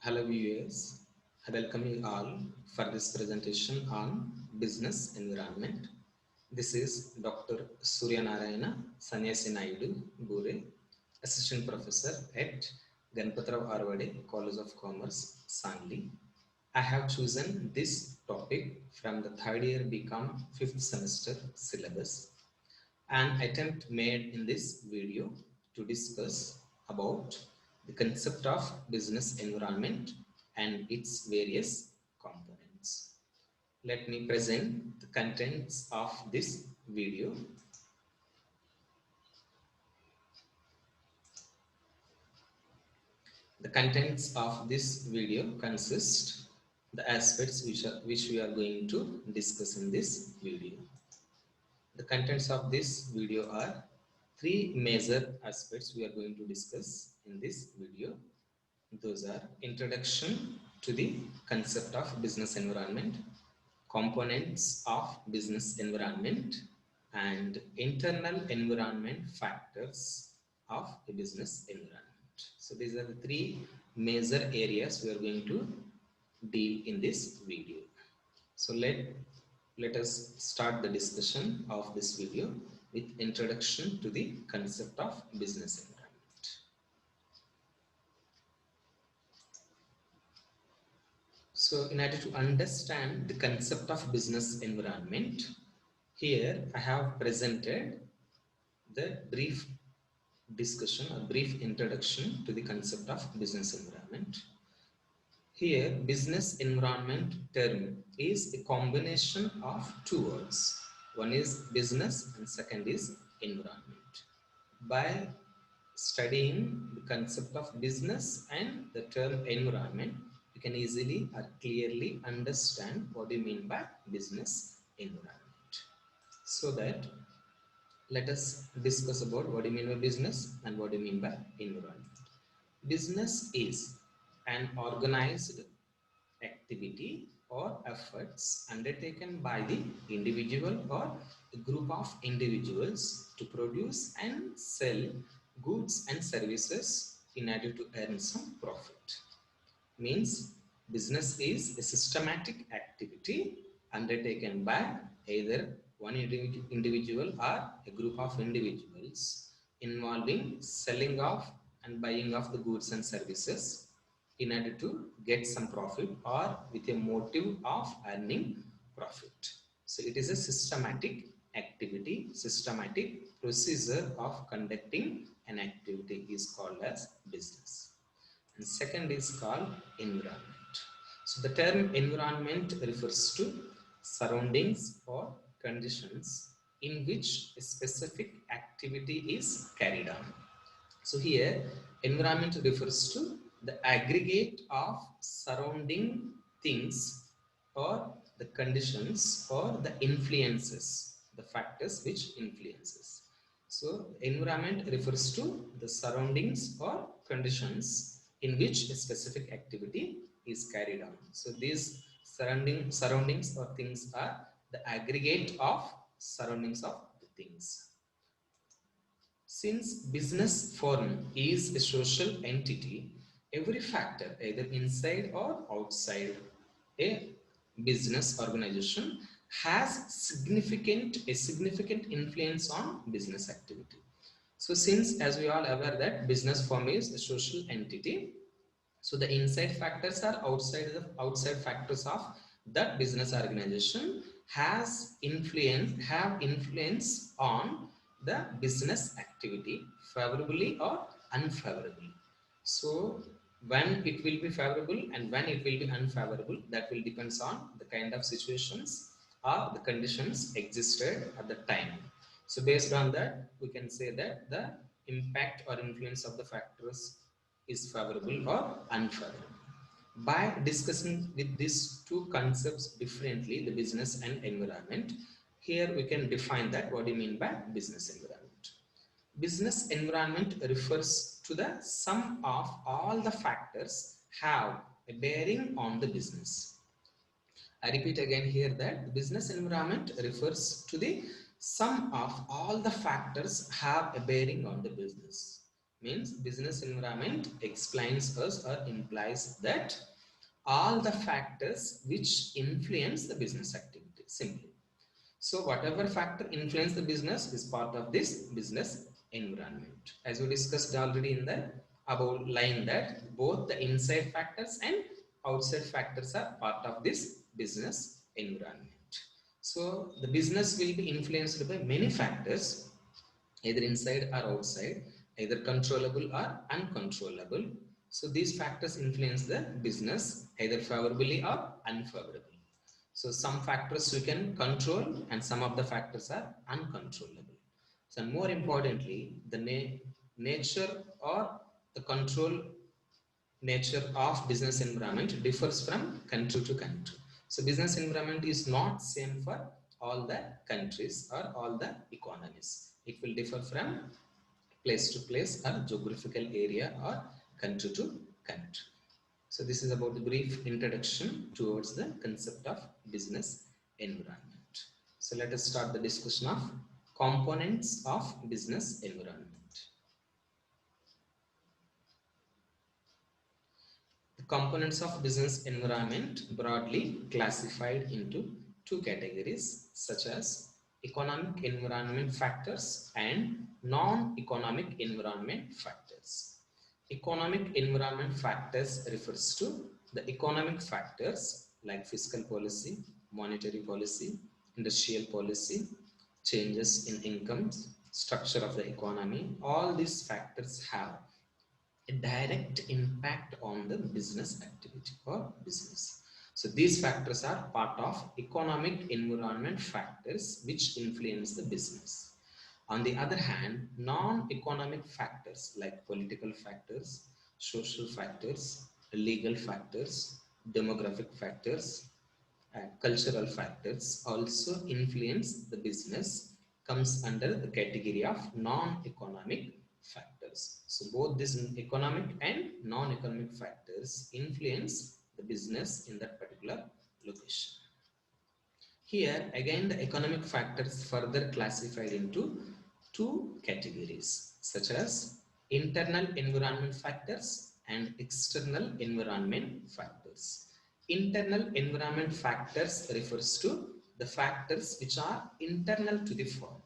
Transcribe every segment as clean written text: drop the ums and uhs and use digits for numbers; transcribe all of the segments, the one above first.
Hello viewers, I welcome you all for this presentation on business environment. This is Dr. Surya Narayana Sanyasi Naidu Bure, Assistant Professor at Ganpatrao Arvade College of Commerce, Sangli. I have chosen this topic from the third year BCom 5th semester syllabus. An attempt made in this video to discuss about the concept of business environment and its various components. Let me present the contents of this video. The contents of this video consist the aspects which we are going to discuss in this video. The contents of this video are three major aspects we are going to discuss in this video. Those are introduction to the concept of business environment, components of business environment, and internal environment factors of a business environment. So these are the three major areas we are going to deal in this video. So let us start the discussion of this video with introduction to the concept of business environment. So in order to understand the concept of business environment, here I have presented the brief discussion or brief introduction to the concept of business environment. Here, business environment term is a combination of two words. One is business and second is environment. By studying the concept of business and the term environment, you can easily or clearly understand what do you mean by business environment. So that let us discuss about what do you mean by business and what do you mean by environment. Business is an organized activity or efforts undertaken by the individual or a group of individuals to produce and sell goods and services in order to earn some profit. Means business is a systematic activity undertaken by either one individual or a group of individuals involving selling of and buying of the goods and services in order to get some profit or with a motive of earning profit. So it is a systematic activity, systematic procedure of conducting an activity is called as business. And second is called environment. So the term environment refers to surroundings or conditions in which a specific activity is carried on. So here environment refers to the aggregate of surrounding things or the conditions or the influences, the factors which influences. So environment refers to the surroundings or conditions in which a specific activity is carried on. So these surroundings or things are the aggregate of surroundings of the things. Since business firm is a social entity, every factor either inside or outside a business organization has a significant influence on business activity. So since as we all aware that business firm is a social entity, so the inside factors are outside factors of that business organization have influence on the business activity favorably or unfavorably. So when it will be favorable and when it will be unfavorable, that will depends on the kind of situations or the conditions existed at the time. So based on that, we can say that the impact or influence of the factors is favorable or unfavorable. By discussing with these two concepts differently, the business and environment, here we can define that what do you mean by business environment. Business environment refers to the sum of all the factors have a bearing on the business. I repeat again here that the business environment refers to the sum of all the factors have a bearing on the business. Means business environment explains us or implies that all the factors which influence the business activity simply. So whatever factor influence the business is part of this business environment. As we discussed already in the above line that both the inside factors and outside factors are part of this business environment. So the business will be influenced by many factors, either inside or outside, either controllable or uncontrollable. So these factors influence the business either favorably or unfavorably. So some factors you can control and some of the factors are uncontrollable. So more importantly, the nature or the control nature of business environment differs from country to country. So business environment is not same for all the countries or all the economies. It will differ from place to place or geographical area or country to country. So this is about the brief introduction towards the concept of business environment. So let us start the discussion of components of business environment. The components of business environment broadly classified into two categories such as economic environment factors and non-economic environment factors. Economic environment factors refers to the economic factors like fiscal policy, monetary policy, industrial policy, changes in incomes, structure of the economy. All these factors have a direct impact on the business activity or business. So these factors are part of economic environment factors which influence the business. On the other hand, non-economic factors like political factors, social factors, legal factors, demographic factors, and cultural factors also influence the business comes under the category of non-economic factors. So both these economic and non-economic factors influence the business in that particular location. Here again the economic factors further classified into two categories such as internal environment factors and external environment factors. Internal environment factors refers to the factors which are internal to the firm,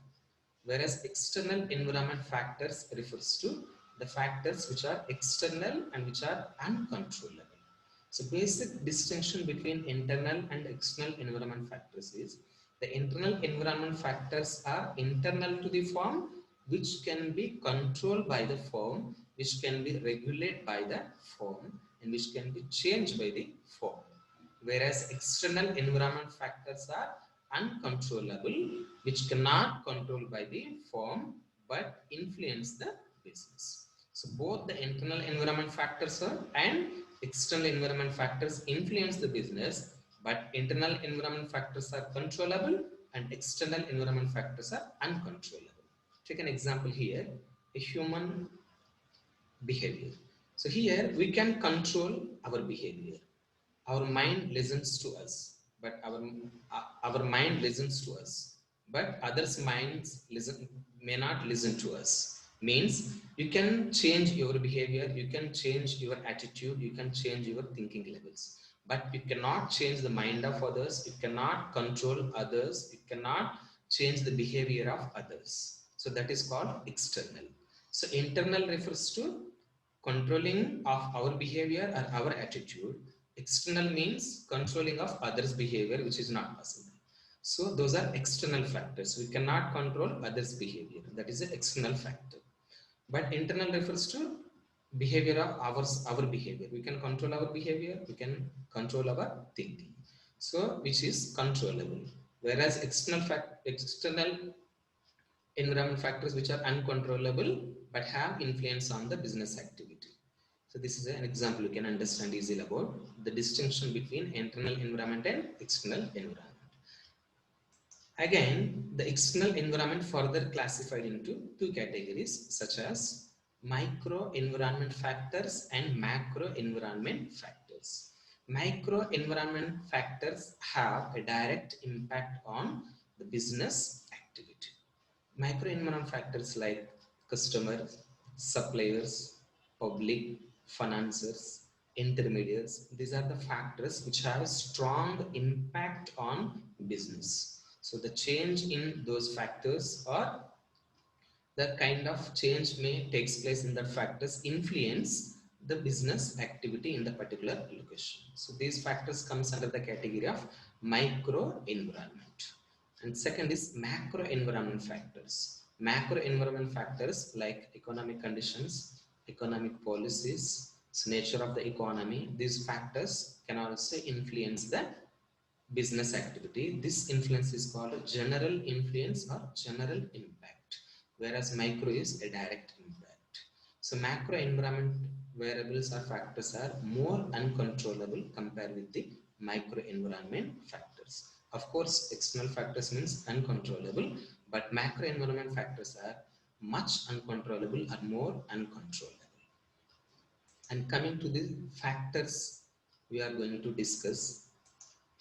whereas external environment factors refers to the factors which are external and which are uncontrollable. So basic distinction between internal and external environment factors is the internal environment factors are internal to the firm, which can be controlled by the firm, which can be regulated by the firm, and which can be changed by the firm. Whereas external environment factors are uncontrollable, which cannot control by the firm but influence the business. So both the internal environment factors and external environment factors influence the business, but internal environment factors are controllable and external environment factors are uncontrollable. Take an example here, a human behavior. So here we can control our behavior. Our mind listens to us, but our mind listens to us, but others' minds may not listen to us. Means you can change your behavior, you can change your attitude, you can change your thinking levels, but you cannot change the mind of others, you cannot control others, you cannot change the behavior of others. So that is called external. So internal refers to controlling of our behavior or our attitude. External means controlling of others' behavior, which is not possible. So those are external factors. We cannot control others' behavior. That is an external factor. But internal refers to behavior of our behavior. We can control our behavior. We can control our thinking. So which is controllable. Whereas external environment factors which are uncontrollable but have influence on the business activity. So this is an example you can understand easily about the distinction between internal environment and external environment. Again, the external environment further classified into two categories such as micro environment factors and macro environment factors. Micro environment factors have a direct impact on the business activity. Micro environment factors like customers, suppliers, public, financiers, intermediaries. These are the factors which have a strong impact on business. So the change in those factors or the kind of change may takes place in the factors influence the business activity in the particular location. So these factors comes under the category of micro environment. And second is macro environment factors. Macro environment factors like economic conditions, economic policies, nature of the economy. These factors can also influence the business activity. This influence is called general influence or general impact, whereas micro is a direct impact. So macro environment variables or factors are more uncontrollable compared with the micro environment factors. Of course, external factors means uncontrollable, but macro environment factors are much uncontrollable or more uncontrollable. And coming to the factors we are going to discuss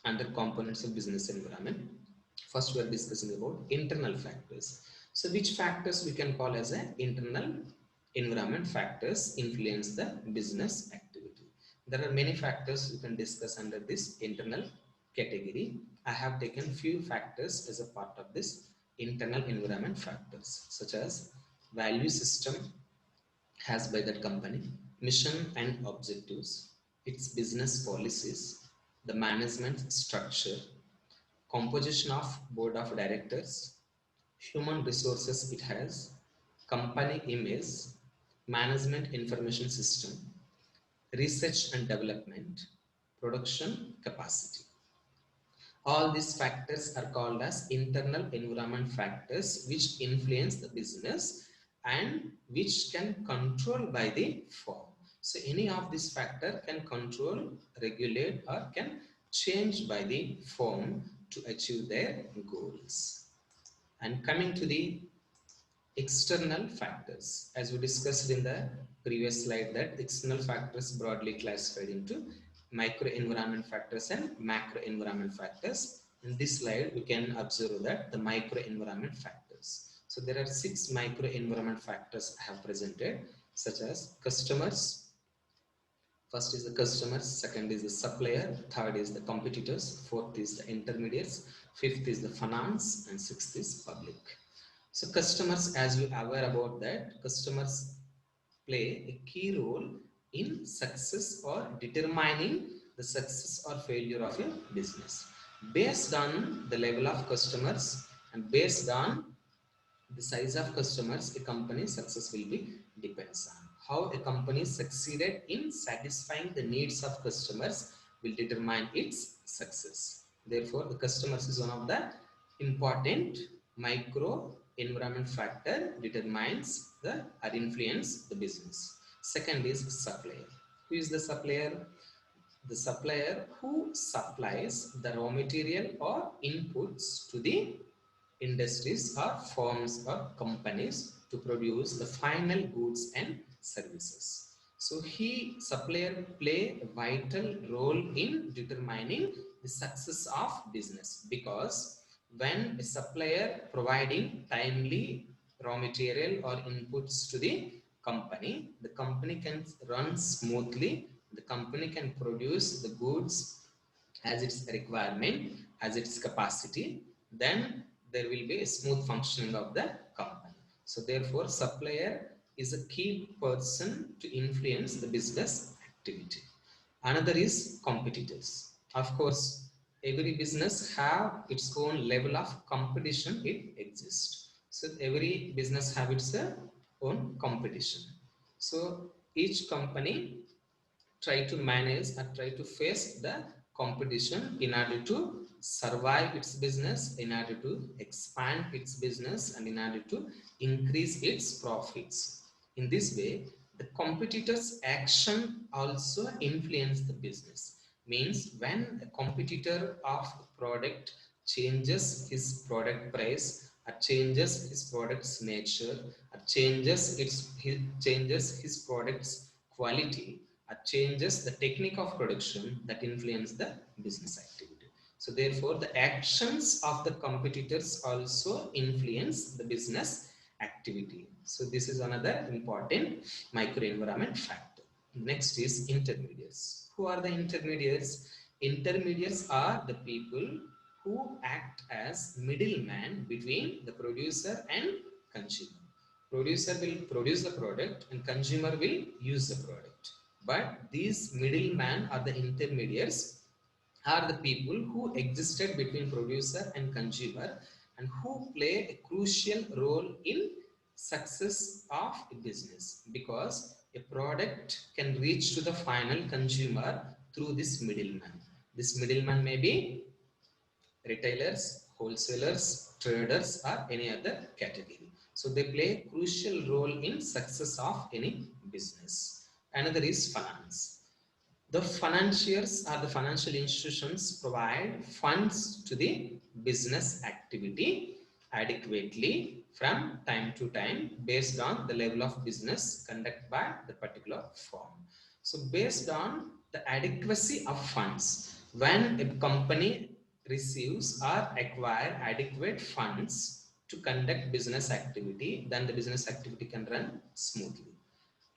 under components of business environment. First, we are discussing about internal factors. So, which factors we can call as an internal environment factors influence the business activity? There are many factors you can discuss under this internal category. I have taken few factors as a part of this internal environment factors, such as value system has by that company, mission and objectives, its business policies, the management structure, composition of board of directors, human resources it has, company image, management information system, research and development, production capacity. All these factors are called as internal environment factors which influence the business and which can control by the firm. So any of this factor can control, regulate or can change by the firm to achieve their goals. And coming to the external factors, as we discussed in the previous slide, that external factors broadly classified into micro environment factors and macro environment factors. In this slide we can observe that the micro environment factors. So there are 6 micro environment factors I have presented, such as customers. First is the customers, second is the supplier, third is the competitors, fourth is the intermediates, fifth is the finance, and sixth is public. So customers, as you are aware about that, customers play a key role in success or determining the success or failure of a business. Based on the level of customers and based on the size of customers, a company's success will be depends on. How a company succeeded in satisfying the needs of customers will determine its success. Therefore, the customers is one of the important micro environment factor determines the or influence the business. Second is supplier. Who is the supplier? The supplier who supplies the raw material or inputs to the industries or firms or companies to produce the final goods and services. So supplier play a vital role in determining the success of business, because when a supplier providing timely raw material or inputs to the company can run smoothly, the company can produce the goods as its requirement, as its capacity, then there will be a smooth functioning of the company. So therefore, supplier is a key person to influence the business activity. Another is competitors. Of course, every business have its own level of competition it exists. So every business have its own competition. So each company try to manage or try to face the competition in order to survive its business, in order to expand its business, and in order to increase its profits. In this way, the competitor's action also influence the business. Means when a competitor of a product changes his product price, or changes his product's nature, or changes his product's quality, changes the technique of production, that influence the business activity. So therefore, the actions of the competitors also influence the business activity. activity. So this is another important microenvironment factor. Next is intermediates. Who are the intermediates? Intermediates are the people who act as middleman between the producer and consumer. Producer will produce the product and consumer will use the product. But these middlemen are the intermediates, are the people who existed between producer and consumer and who play a crucial role in success of a business, because a product can reach to the final consumer through this middleman. This middleman may be retailers, wholesalers, traders, or any other category. So they play a crucial role in success of any business. Another is finance. The financiers or the financial institutions provide funds to the business activity adequately from time to time based on the level of business conducted by the particular firm. So based on the adequacy of funds, when a company receives or acquire adequate funds to conduct business activity, then the business activity can run smoothly.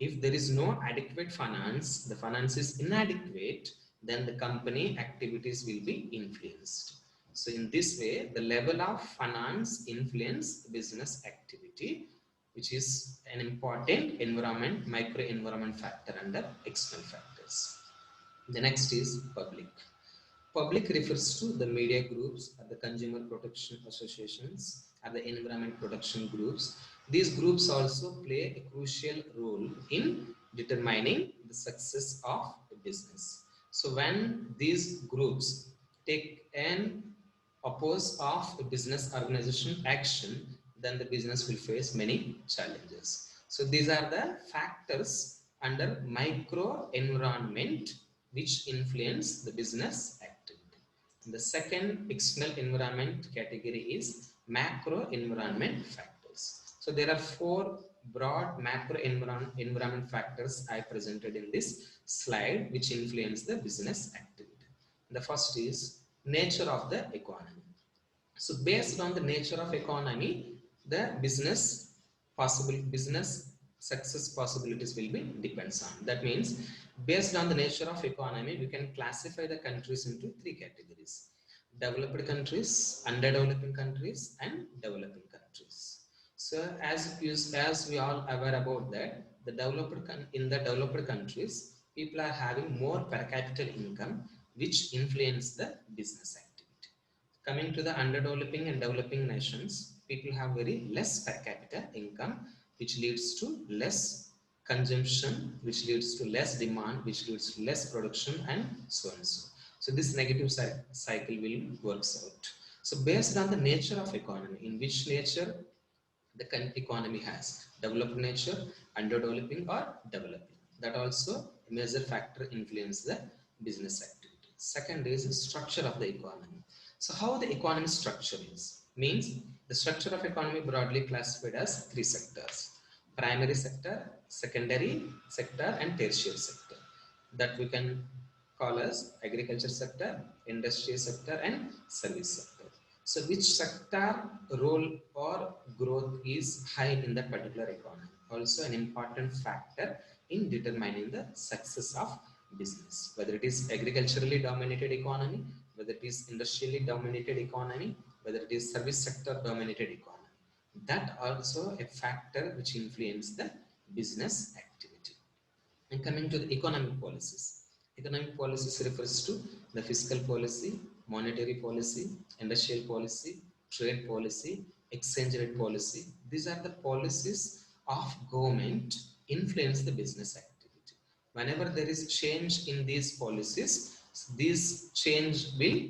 If there is no adequate finance, the finance is inadequate, then the company activities will be influenced. So in this way, the level of finance influence business activity, which is an important environment, micro environment factor under external factors. The next is public. Public refers to the media groups, or the consumer protection associations, or the environment protection groups. These groups also play a crucial role in determining the success of a business. So when these groups take an oppose of a business organization action, then the business will face many challenges. So these are the factors under micro environment which influence the business activity. The second external environment category is macro environment factors. So there are four broad macro environment factors I presented in this slide which influence the business activity. The first is nature of the economy. So based on the nature of economy, the business success possibilities will be depends on. That means based on the nature of economy, we can classify the countries into three categories: developed countries, underdeveloping countries, and developing countries. So as we all aware about that, in the developed countries, people are having more per capita income, which influence the business activity. Coming to the underdeveloping and developing nations, people have very less per capita income, which leads to less consumption, which leads to less demand, which leads to less production, and so on and so. So this negative cycle will works out. So based on the nature of economy, in which nature the economy has, developed nature, underdeveloping, or developing, that also a major factor influence the business activity. Second is the structure of the economy. So how the economy structure is means the structure of economy broadly classified as three sectors: primary sector, secondary sector, and tertiary sector, that we can call as agriculture sector, industry sector, and service sector. So which sector role or growth is high in that particular economy, also an important factor in determining the success of business, whether it is agriculturally dominated economy, whether it is industrially dominated economy, whether it is service sector dominated economy. That also a factor which influence the business activity. And coming to the economic policies. Economic policies refers to the fiscal policy, monetary policy, industrial policy, trade policy, exchange rate policy. These are the policies of government influence the business activity. Whenever there is change in these policies, this change will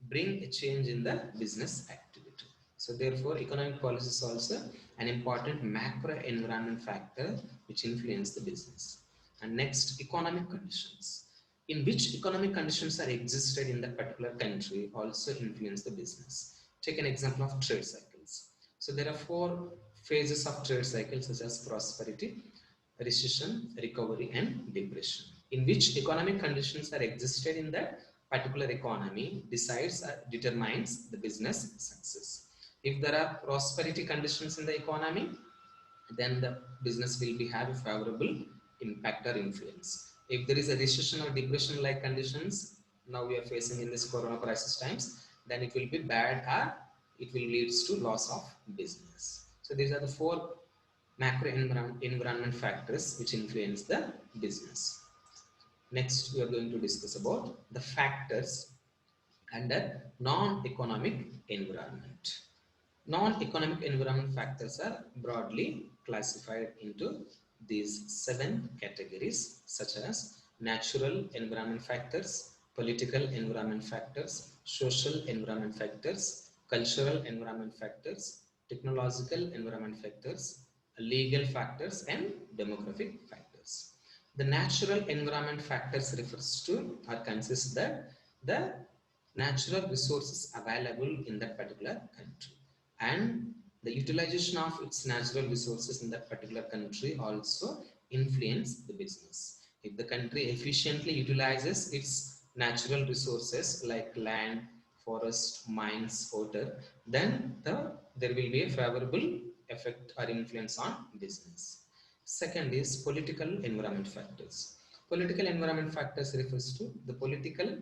bring a change in the business activity. So therefore, economic policy is also an important macro environment factor which influence the business. And next, economic conditions. In which economic conditions are existed in that particular country also influence the business. Take an example of trade cycles. So there are four phases of trade cycles such as prosperity, recession, recovery, and depression. In which economic conditions are existed in that particular economy determines the business success. If there are prosperity conditions in the economy, then the business will be have a favorable impact or influence. If there is a recession or depression like conditions now we are facing in this corona crisis times, then it will be bad or it will leads to loss of business. So these are the four macro environment factors which influence the business. Next, we are going to discuss about the factors under non-economic environment. Non-economic environment factors are broadly classified into these 7 categories such as natural environment factors, political environment factors, social environment factors, cultural environment factors, technological environment factors, legal factors and demographic factors. The natural environment factors refers to or consists that the natural resources available in that particular country and the utilization of its natural resources in that particular country also influence the business. If the country efficiently utilizes its natural resources like land, forest, mines, water, then there will be a favorable effect or influence on business. Second is political environment factors. Political environment factors refers to the political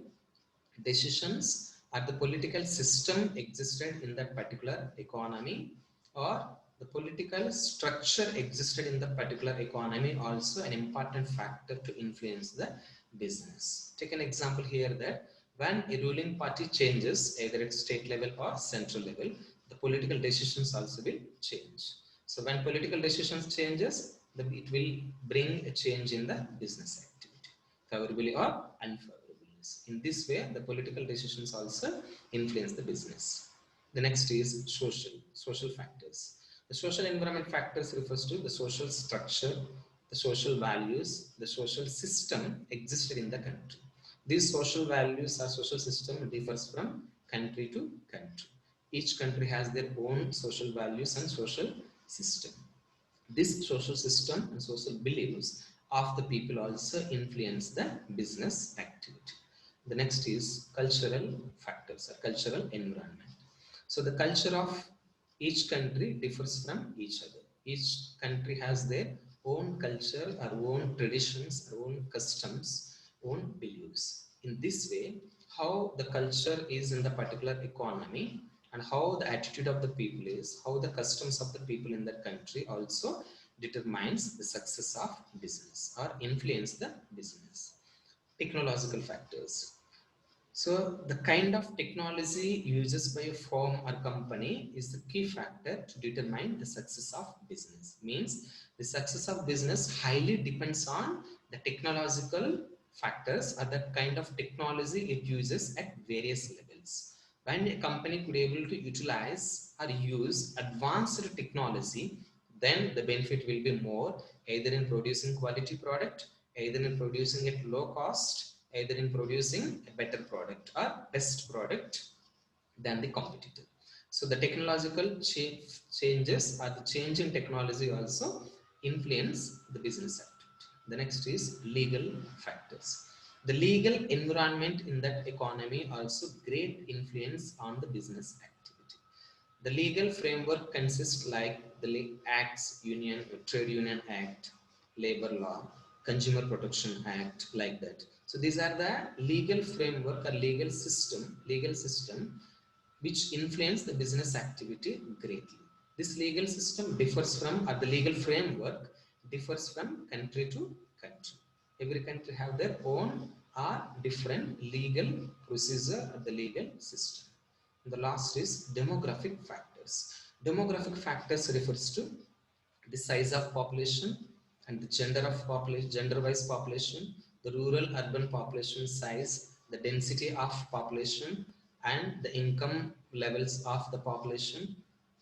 decisions or the political system existed in that particular economy or the political structure existed in the particular economy also an important factor to influence the business. Take an example here that when a ruling party changes either at state level or central level, the political decisions also will change. So when political decisions changes, it will bring a change in the business activity, favorably or unfavorably. In this way, the political decisions also influence the business. The next is social factors. The social environment factors refers to the social structure, the social values, the social system existed in the country. These social values or social system differs from country to country. Each country has their own social values and social system. This social system and social beliefs of the people also influence the business activity. The next is cultural factors or cultural environment. So the culture of each country differs from each other. Each country has their own culture, or own traditions, or own customs, own beliefs. In this way, how the culture is in the particular economy and how the attitude of the people is, how the customs of the people in that country also determines the success of business or influence the business. Technological factors. So the kind of technology uses by a firm or company is the key factor to determine the success of business. Means the success of business highly depends on the technological factors or the kind of technology it uses at various levels. When a company could able to utilize or use advanced technology, then the benefit will be more either in producing quality product, either in producing at low cost, either in producing a better product or best product than the competitor. So the technological changes or the change in technology also influence the business activity. The next is legal factors. The legal environment in that economy also great influence on the business activity. The legal framework consists like the Acts, Trade Union Act, Labor Law, Consumer Protection Act, like that. So these are the legal framework or legal system which influence the business activity greatly. This legal system differs from, or the legal framework differs from country to country. Every country have their own or different legal procedure or the legal system. The last is demographic factors. Demographic factors refers to the size of population and the gender of population, gender-wise population, the rural-urban population size, the density of population, and the income levels of the population.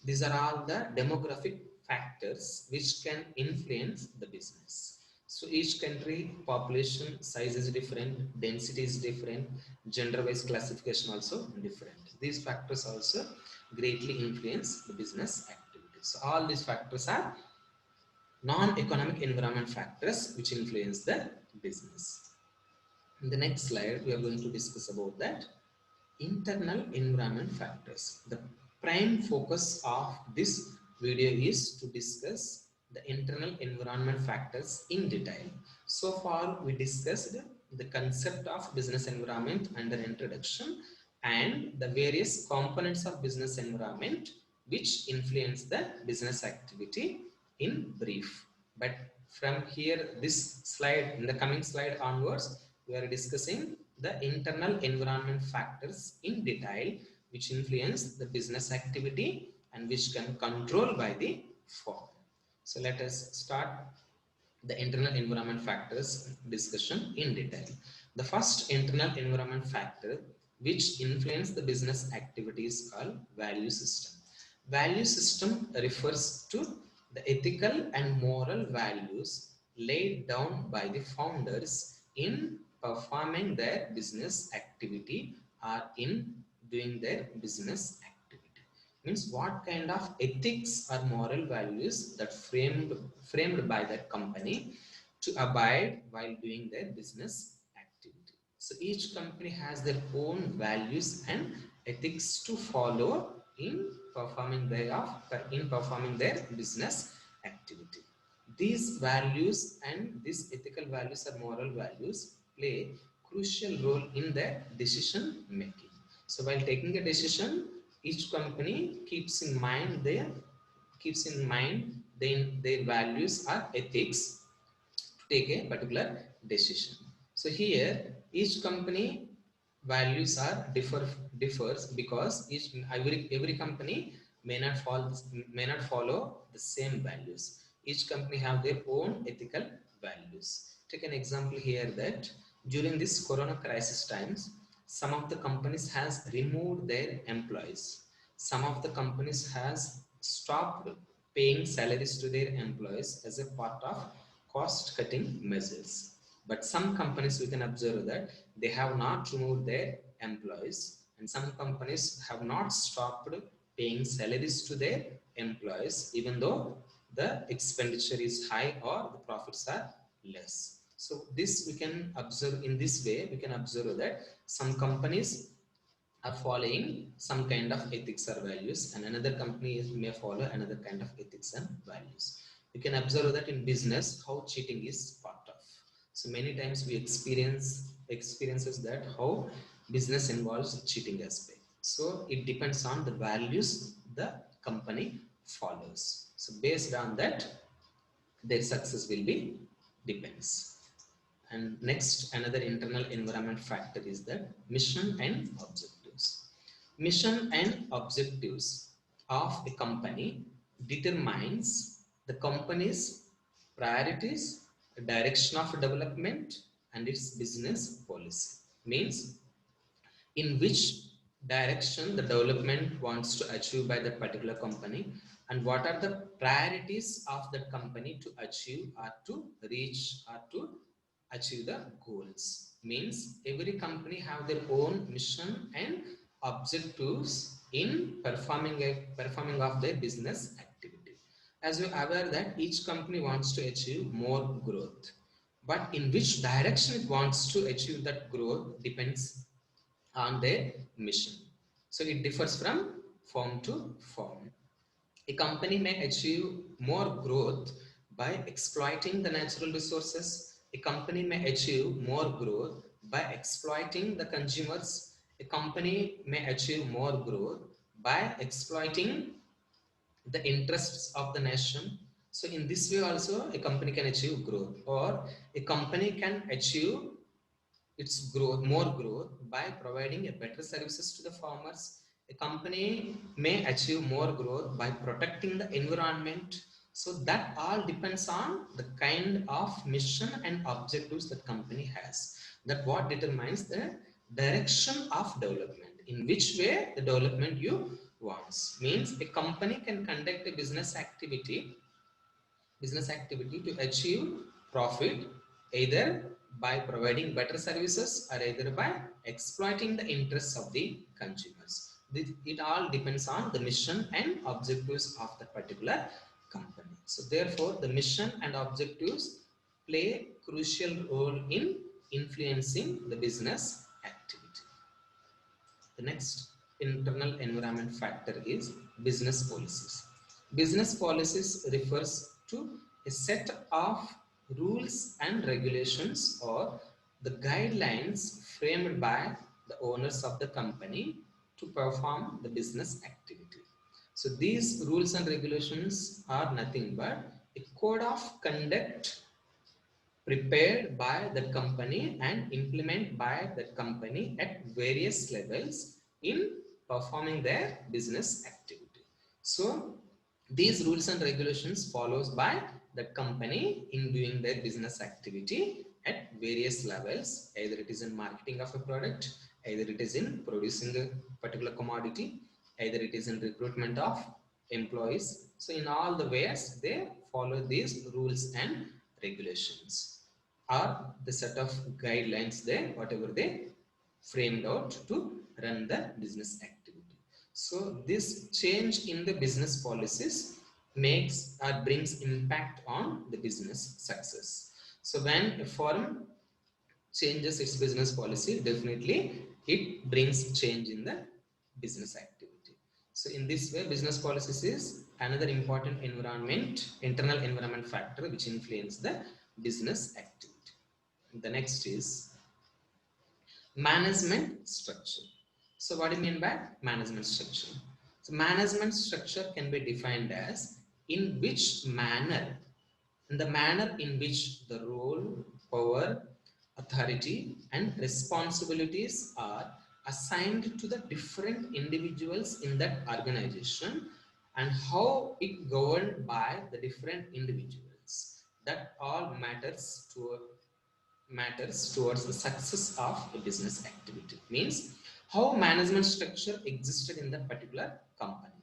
These are all the demographic factors which can influence the business. So each country population size is different, density is different, gender-wise classification also different. These factors also greatly influence the business activities. So all these factors are non-economic environment factors which influence the business. In the next slide, we are going to discuss about that internal environment factors. The prime focus of this video is to discuss the internal environment factors in detail. So far we discussed the concept of business environment under introduction and the various components of business environment which influence the business activity in brief. But from here, this slide, in the coming slide onwards, we are discussing the internal environment factors in detail which influence the business activity and which can control by the firm. So let us start the internal environment factors discussion in detail. The first internal environment factor which influence the business activity is called value system. Value system refers to the ethical and moral values laid down by the founders in performing their business activity or in doing their business activity. Means what kind of ethics or moral values that framed by that company to abide while doing their business activity. So each company has their own values and ethics to follow in performing their business activity. These values and these ethical values or moral values play crucial role in their decision making. So while taking a decision, each company keeps in mind their values or ethics to take a particular decision. So here each company values are differs because every company may not follow the same values. Each company have their own ethical values. Take an example here that during this corona crisis times, some of the companies has removed their employees. Some of the companies has stopped paying salaries to their employees as a part of cost cutting measures. But some companies we can observe that they have not removed their employees, and some companies have not stopped paying salaries to their employees even though the expenditure is high or the profits are less. So this we can observe in this way. We can observe that some companies are following some kind of ethics or values, and another company may follow another kind of ethics and values. You can observe that in business how cheating is part of. So many times we experiences that how business involves cheating aspect. So it depends on the values the company follows. So based on that, their success will be depends. And next, another internal environment factor is that mission and objectives. Mission and objectives of a company determines the company's priorities, direction of development, and its business policy. Means in which direction the development wants to achieve by that particular company, and what are the priorities of that company to achieve or to reach or to achieve the goals. Means every company have their own mission and objectives in performing of their business activity. As you are aware that each company wants to achieve more growth, but in which direction it wants to achieve that growth depends on their mission. So it differs from firm to firm. A company may achieve more growth by exploiting the natural resources. A company may achieve more growth by exploiting the consumers. A company may achieve more growth by exploiting the interests of the nation. So in this way also a company can achieve growth, or a company can achieve its more growth by providing a better services to the farmers. A company may achieve more growth by protecting the environment. So that all depends on the kind of mission and objectives that company has. That what determines the direction of development, in which way the development you wants. Means a company can conduct a business activity to achieve profit either by providing better services or either by exploiting the interests of the consumers. It all depends on the mission and objectives of the particular company. So therefore the mission and objectives play crucial role in influencing the business activity. The next internal environment factor is business policies. Business policies refers to a set of rules and regulations or the guidelines framed by the owners of the company to perform the business activity. So these rules and regulations are nothing but a code of conduct prepared by the company and implemented by the company at various levels in performing their business activity. So these rules and regulations follows by the company in doing their business activity at various levels, either it is in marketing of a product, either it is in producing a particular commodity, either it is in recruitment of employees. So in all the ways they follow these rules and regulations are the set of guidelines there, whatever they framed out to run the business activity. So this change in the business policies makes or brings impact on the business success. So when a firm changes its business policy, definitely it brings change in the business activity. So in this way, business policies is another important internal environment factor which influence the business activity. The next is management structure. So what do you mean by management structure? So management structure can be defined as in which manner, in the manner in which the role, power, authority and responsibilities are assigned to the different individuals in that organization and how it governed by the different individuals. That all matters towards the success of a business activity. Means how management structure existed in that particular company,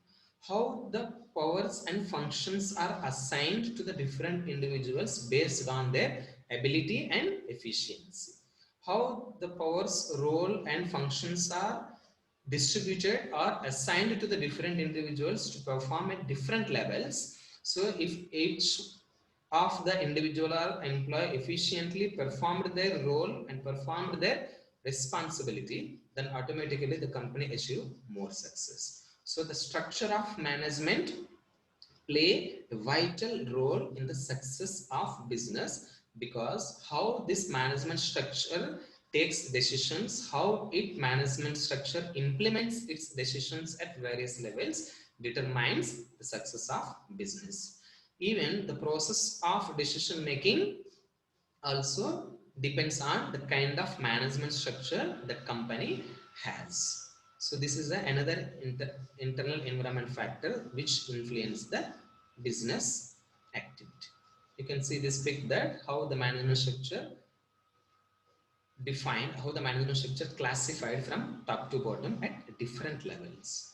how the powers and functions are assigned to the different individuals based on their ability and efficiency, how the powers, role and functions are distributed or assigned to the different individuals to perform at different levels. So if each of the individual or employee efficiently performed their role and performed their responsibility, then automatically the company achieve more success. So the structure of management play a vital role in the success of business, because how this management structure takes decisions, how it management structure implements its decisions at various levels determines the success of business. Even the process of decision making also depends on the kind of management structure that company has. So this is another internal environment factor which influence the business activity. You can see this pic that how the management structure defined, how the management structure classified from top to bottom at different levels.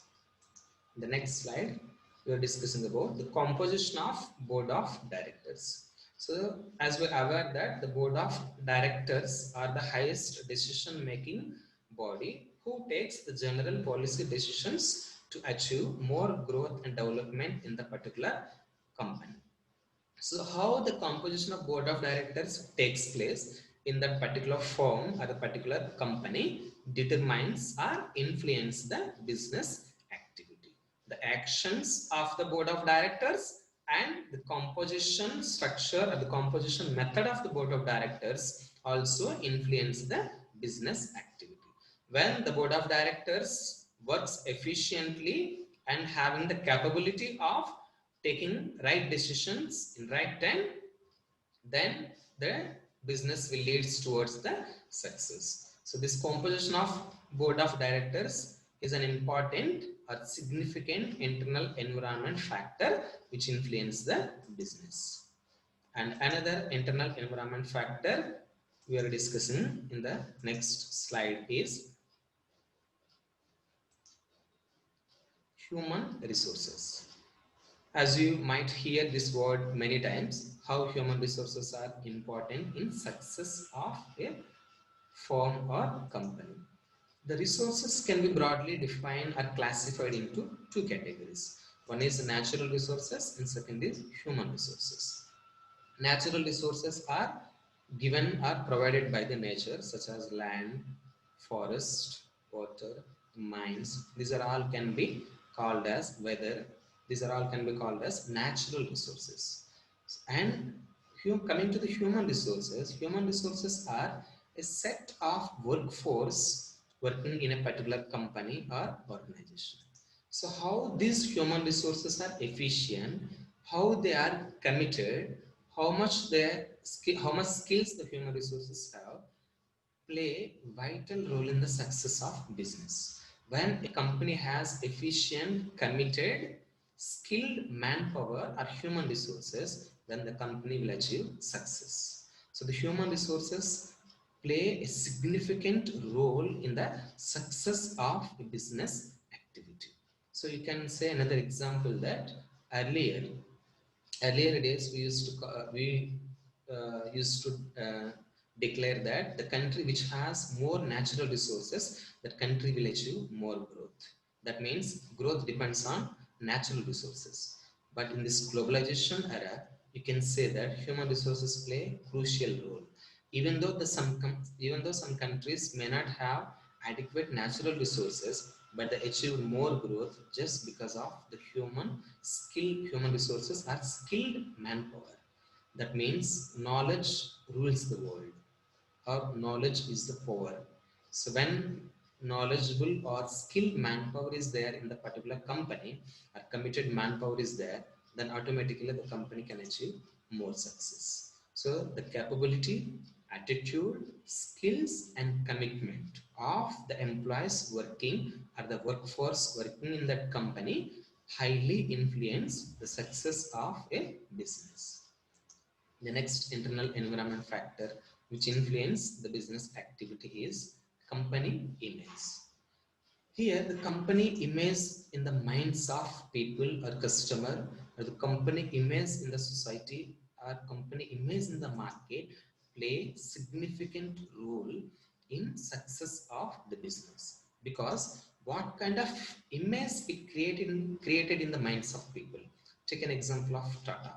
The next slide, we are discussing about the composition of board of directors. So as we're aware that the board of directors are the highest decision making body who takes the general policy decisions to achieve more growth and development in the particular company. So how the composition of board of directors takes place in that particular firm or the particular company determines or influence the business activity. The actions of the board of directors and the composition structure or the composition method of the board of directors also influence the business activity. When the board of directors works efficiently and having the capability of taking right decisions in right time, then the business will lead towards the success. So this composition of board of directors is an important or significant internal environment factor which influence the business. And another internal environment factor we are discussing in the next slide is human resources. As you might hear this word many times, how human resources are important in success of a firm or company. The resources can be broadly defined or classified into two categories. One is natural resources and second is human resources. Natural resources are given or provided by the nature, such as land, forest, water, mines. These are all can be called as weather. These are all can be called as natural resources. And coming to the human resources are a set of workforce working in a particular company or organization. So how these human resources are efficient, how they are committed, how much skills the human resources have, play vital role in the success of business. When a company has efficient, committed, skilled manpower or human resources, then the company will achieve success. So the human resources play a significant role in the success of a business activity. So you can say another example that earlier earlier days we used to declare that the country which has more natural resources, that country will achieve more growth. That means growth depends on natural resources. But in this globalization era, you can say that human resources play a crucial role. Even though some countries may not have adequate natural resources, but they achieve more growth just because of the human resources are skilled manpower. That means knowledge rules the world, or knowledge is the power. So when knowledgeable or skilled manpower is there in the particular company, or committed manpower is there, then automatically the company can achieve more success. So the capability, attitude, skills and commitment of the employees working, or the workforce working in that company, highly influence the success of a business. The next internal environment factor which influence the business activity is company image. Here, the company image in the minds of people or customer, or the company image in the society, or company image in the market play significant role in success of the business. Because what kind of image it created in the minds of people. Take an example of Tata,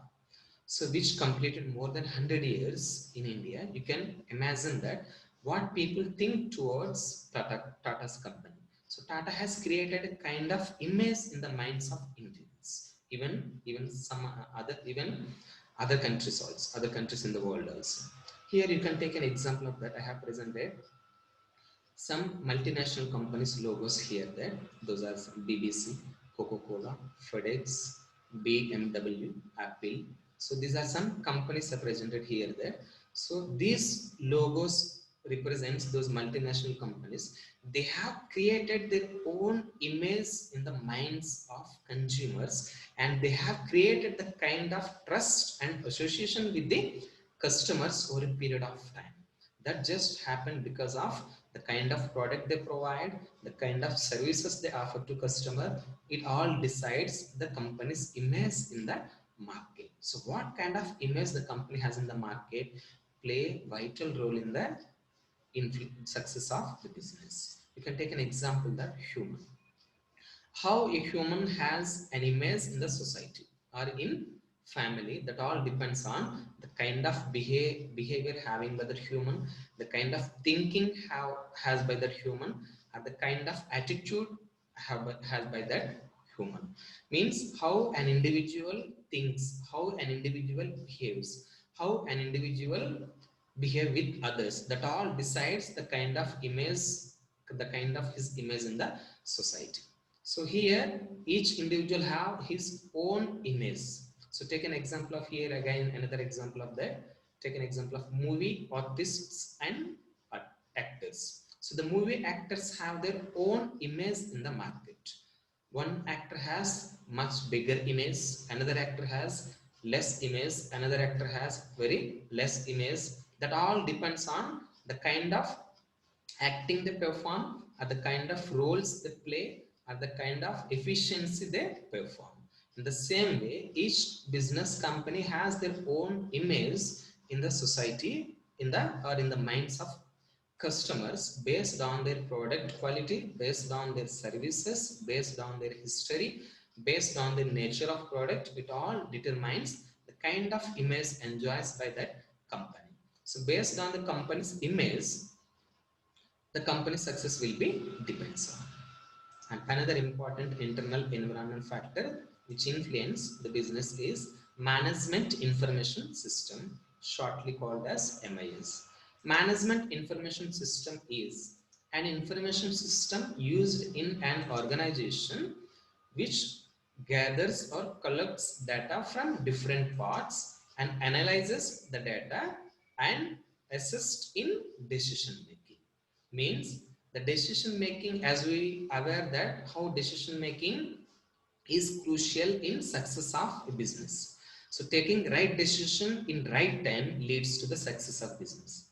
so which completed more than 100 years in India. You can imagine that what people think towards Tata's company. So Tata has created a kind of image in the minds of Indians, even some other countries also, other countries in the world also. Here you can take an example of that. I have presented some multinational companies logos here. That those are some BBC, Coca-Cola, FedEx, BMW, Apple. So these are some companies represented here. There. So these logos represents those multinational companies. They have created their own image in the minds of consumers, and they have created the kind of trust and association with the customers over a period of time. That just happened because of the kind of product they provide, the kind of services they offer to customer. It all decides the company's image in the market. So what kind of image the company has in the market play vital role in the success of the business. You can take an example that human. How a human has an image in the society or in family, that all depends on the kind of behavior having by the human, the kind of thinking has by that human, or the kind of attitude has by that human. Means how an individual thinks, how an individual behaves, how an individual behave with others, that all decides the kind of image, the kind of his image in the society. So here each individual have his own image. So take an example of here again, another example of that. Take an example of movie artists and actors. So the movie actors have their own image in the market. One actor has much bigger image, another actor has less image, another actor has very less image. That all depends on the kind of acting they perform, or the kind of roles they play, or the kind of efficiency they perform. In the same way, each business company has their own image in the society, in the minds of customers, based on their product quality, based on their services, based on their history, based on the nature of product. It all determines the kind of image enjoyed by that company. So based on the company's image, the company success will be depends on. And another important internal environment factor which influence the business is Management Information System, shortly called as MIS. Management Information System is an information system used in an organization which gathers or collects data from different parts and analyzes the data and assists in decision making. Means the decision making, as we are aware that how decision making is crucial in success of a business. So taking right decision in right time leads to the success of business.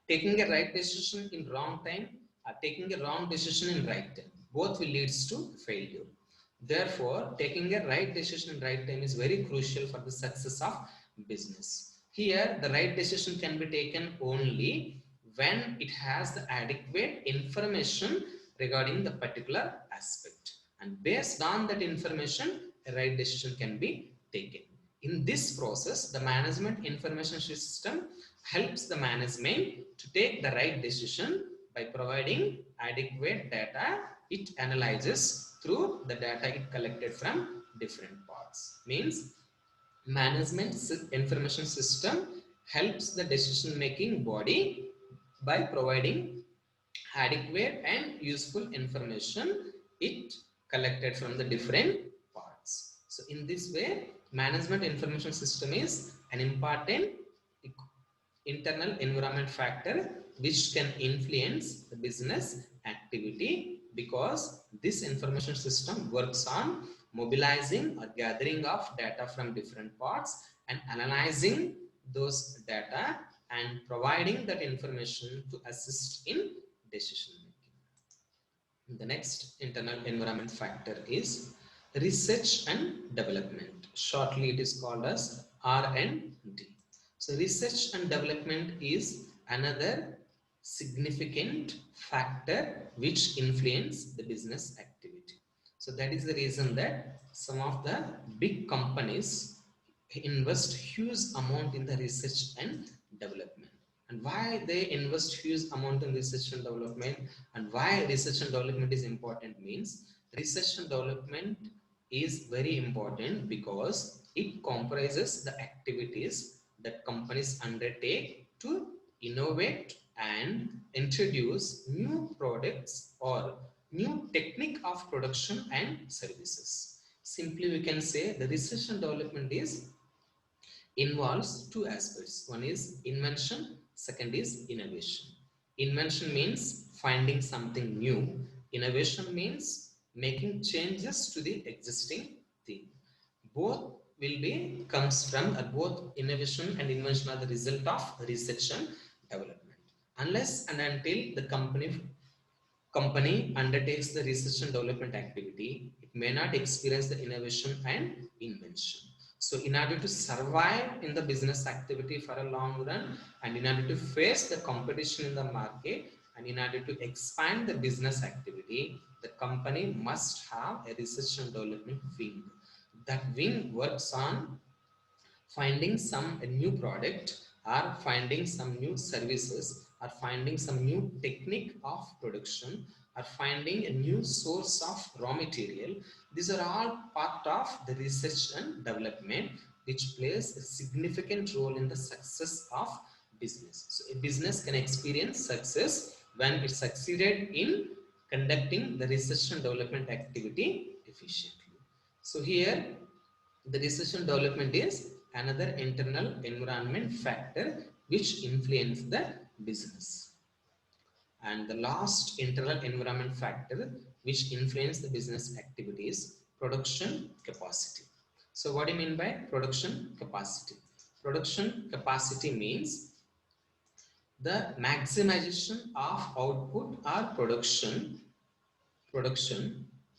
Taking a right decision in wrong time or taking a wrong decision in right time, both will leads to failure. Therefore, taking a right decision in right time is very crucial for the success of business. Here, the right decision can be taken only when it has the adequate information regarding the particular aspect. And based on that information, a right decision can be taken. In this process, the management information system helps the management to take the right decision by providing adequate data. It analyzes through the data it collected from different parts. Means management information system helps the decision making body by providing adequate and useful information it collected from the different parts. So in this way, management information system is an important internal environment factor which can influence the business activity, because this information system works on mobilizing or gathering of data from different parts and analyzing those data and providing that information to assist in decision making. The next internal environment factor is research and development. Shortly, it is called as R&D. So research and development is another significant factor which influence the business activity. So that is the reason that some of the big companies invest huge amount in the research and development. And why they invest huge amount in research and development and why research and development is important means research and development is very important because it comprises the activities that companies undertake to innovate and introduce new products or new technique of production and services. Simply we can say the research and development is involves two aspects. One is invention, second is innovation. Invention means finding something new. Innovation means making changes to the existing thing. Both will be comes from both innovation and invention are the result of research and development. Unless and until the company undertakes the research and development activity, it may not experience the innovation and invention. So in order to survive in the business activity for a long run and in order to face the competition in the market and in order to expand the business activity, the company must have a research and development wing. That wing works on finding some new product or finding some new services or finding some new technique of production or finding a new source of raw material. These are all part of the research and development which plays a significant role in the success of business. So a business can experience success when it succeeded in conducting the research and development activity efficiently. So here the research and development is another internal environment factor which influence the business. And the last internal environment factor which influence the business activity is production capacity. So what do you mean by production capacity? Production capacity means the maximization of output or production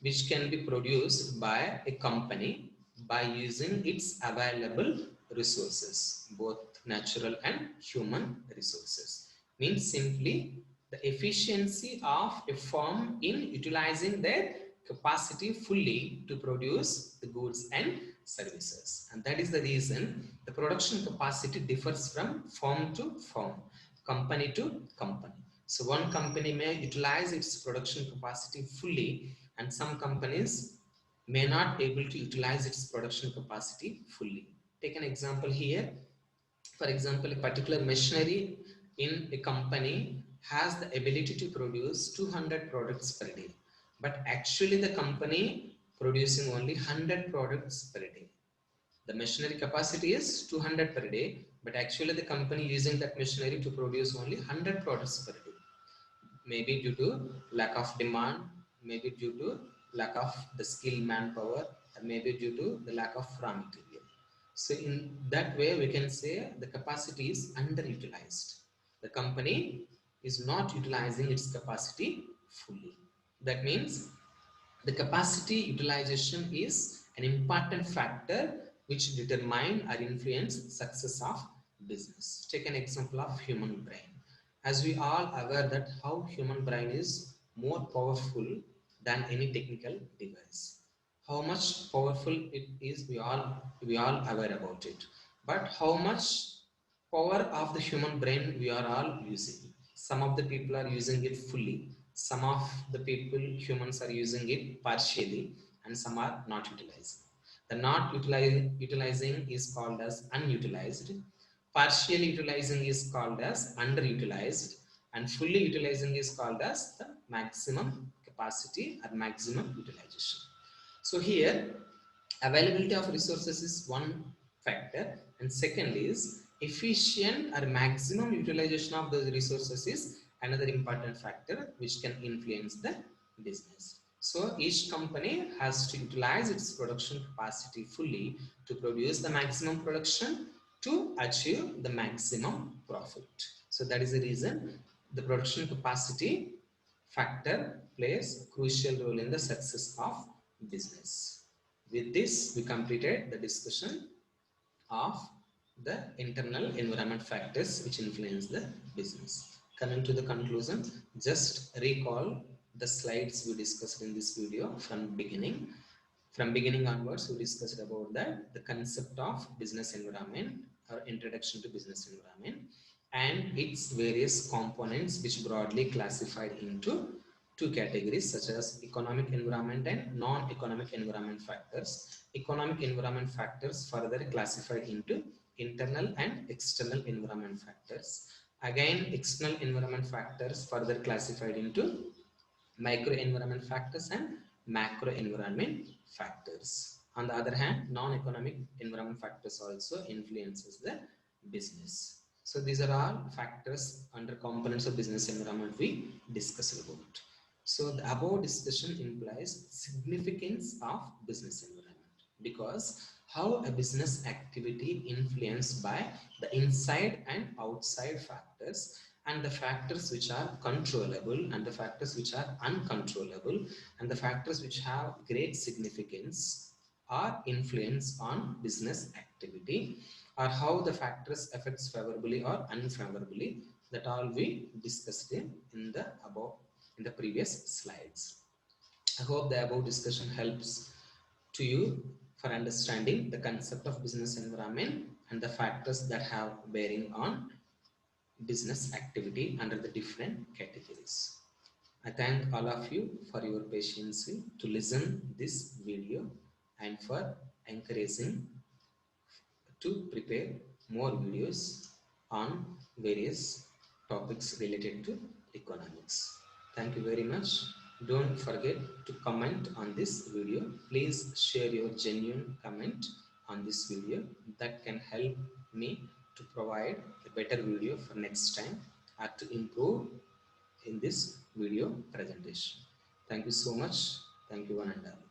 which can be produced by a company by using its available resources, both natural and human resources. Means simply the efficiency of a firm in utilizing their capacity fully to produce the goods and services. And that is the reason the production capacity differs from firm to firm, company to company. So one company may utilize its production capacity fully and some companies may not be able to utilize its production capacity fully. Take an example here. For example, a particular machinery in a company has the ability to produce 200 products per day, but actually the company producing only 100 products per day. The machinery capacity is 200 per day, but actually the company using that machinery to produce only 100 products per day. Maybe due to lack of demand, maybe due to lack of the skilled manpower, or maybe due to the lack of raw material. So in that way, we can say the capacity is underutilized. The company is not utilizing its capacity fully. That means the capacity utilization is an important factor which determine or influence success of business. Take an example of human brain. As we all aware that how human brain is more powerful than any technical device. How much powerful it is, we all aware about it. But how much power of the human brain we are all using. Some of the people are using it fully. Some of the people, humans, are using it partially, and some are not utilizing. The not utilizing is called as unutilized. Partially utilizing is called as underutilized, and fully utilizing is called as the maximum capacity or maximum utilization. So here, availability of resources is one factor, and second is efficient or maximum utilization of those resources is another important factor which can influence the business. So each company has to utilize its production capacity fully to produce the maximum production to achieve the maximum profit. So that is the reason the production capacity factor plays a crucial role in the success of business. With this, we completed the discussion of the internal environment factors which influence the business. Coming to the conclusion, just recall the slides we discussed in this video from beginning. From beginning onwards, we discussed about the concept of business environment or introduction to business environment and its various components which broadly classified into two categories such as economic environment and non-economic environment factors. Economic environment factors further classified into internal and external environment factors. Again, external environment factors further classified into micro environment factors and macro environment factors. On the other hand, non-economic environment factors also influences the business. So these are all factors under components of business environment we discussed about. So the above discussion implies significance of business environment because how a business activity influenced by the inside and outside factors and the factors which are controllable and the factors which are uncontrollable and the factors which have great significance or influence on business activity or how the factors affects favorably or unfavorably, that all we discussed in the above in the previous slides. I hope the above discussion helps to you for understanding the concept of business environment and the factors that have bearing on business activity under the different categories. I thank all of you for your patience to listen this video and for encouraging to prepare more videos on various topics related to economics. Thank you very much. Don't forget to comment on this video. Please share your genuine comment on this video. That can help me to provide a better video for next time or to improve in this video presentation. Thank you so much. Thank you one and all.